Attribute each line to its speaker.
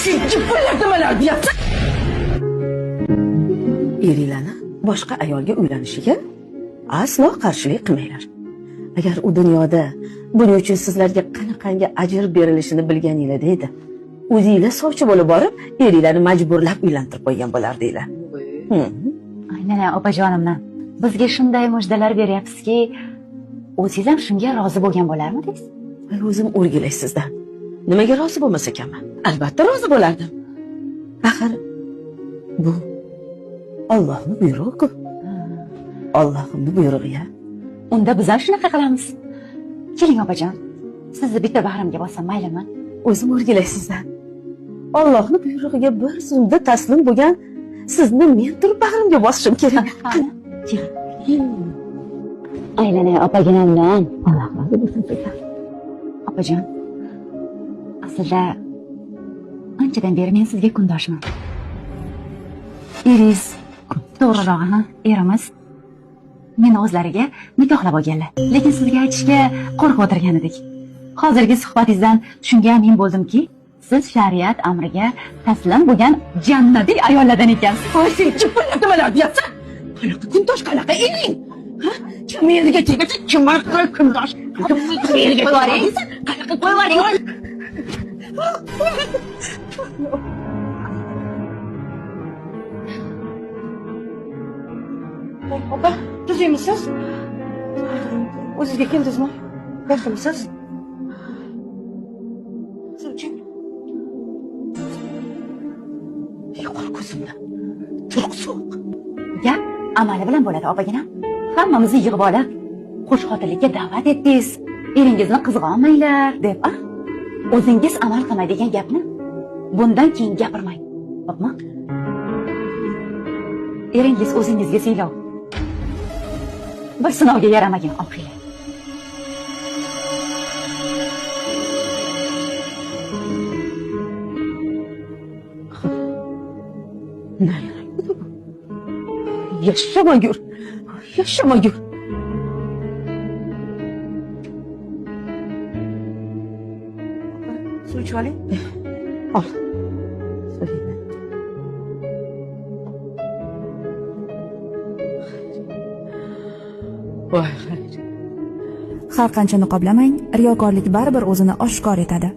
Speaker 1: Sen jipillar nimalar deyapsan? Eringlarni boshqa ayolga uylanishiga aslo qarshilik qilmanglar. Agar u dunyoda buning uchun sizlarga qanaqangi ajr berilishini bilganinglarda edi, o'zinglar sovchi bo'lib borib, eringlarni majburlab uylantirib qo'ygan bo'lardinglar.
Speaker 2: Aynan opajonimdan bizga shunday mujdalar beryapsizki, o'zingiz ham shunga rozi bo'lgan bo'larmidingiz?
Speaker 1: Men o'zim o'rgilay sizdan. Nimaga rozi bo'lmas ekanman? Albatta rozi bo'lardim. Axir bu Allohning buyrug'i-ku. Allohning buyrug'i-ya.
Speaker 2: Unda biz ham shunaqa qilamiz. Keling opajon, sizni bitta bag'rimga bossam maylimi?
Speaker 1: O'zim o'rgilay sizdan. Allohning buyrug'iga bir zumda taslim bo'lgan sizni men turib bag'rimga bosishim kerak.
Speaker 2: Keling. Aylanay opaginamdan. Alloh rozi bo'lsin sizdan. Opajon, aslida anchadan beri men sizga kundoshman. Eringiz, to'g'rirog'i, erimiz meni o'zlariga nikohlab olganlar. Lekin sizga aytishga qo'rqib o'tirgan edik. Hozirgi suhbatingizdan shunga amin bo'ldimki, siz shariat amriga taslim bo'lgan jannatiy ayollardan ekansiz.
Speaker 1: Voy, sen jipillar nimalar deyapsan? Qanaqa kundosh, qanaqa ering? Kim yerga tegasa, kim kundosh? Kim yerga tegasa, qanaqa qo'yvaring? Opa, tuzimisiz? O'zizga keldingizmi? Yaxshimisiz? Siz uchun yo'q ko'zimdan. Turq so'q.
Speaker 2: Gap amali bilan bo'ladi opaginam. Hammamizni yig'ib olib, xushxotirlikka da'vat etdingiz. Eringizni qizg'onmanglar deb, o'zingiz amal qilmaydigan gapni bundan keyin gapirmang. Xo'pmi? Eringiz o'zingizga siylov. Bir sinovga yaramagan oqila.
Speaker 1: Yaşamagur. Yaşamagur. Su içip alayım. Al. Söyleyeyim. Voy,
Speaker 3: Har qancha niqoblamang, riyokorlik baribir o'zini oshkor etadi.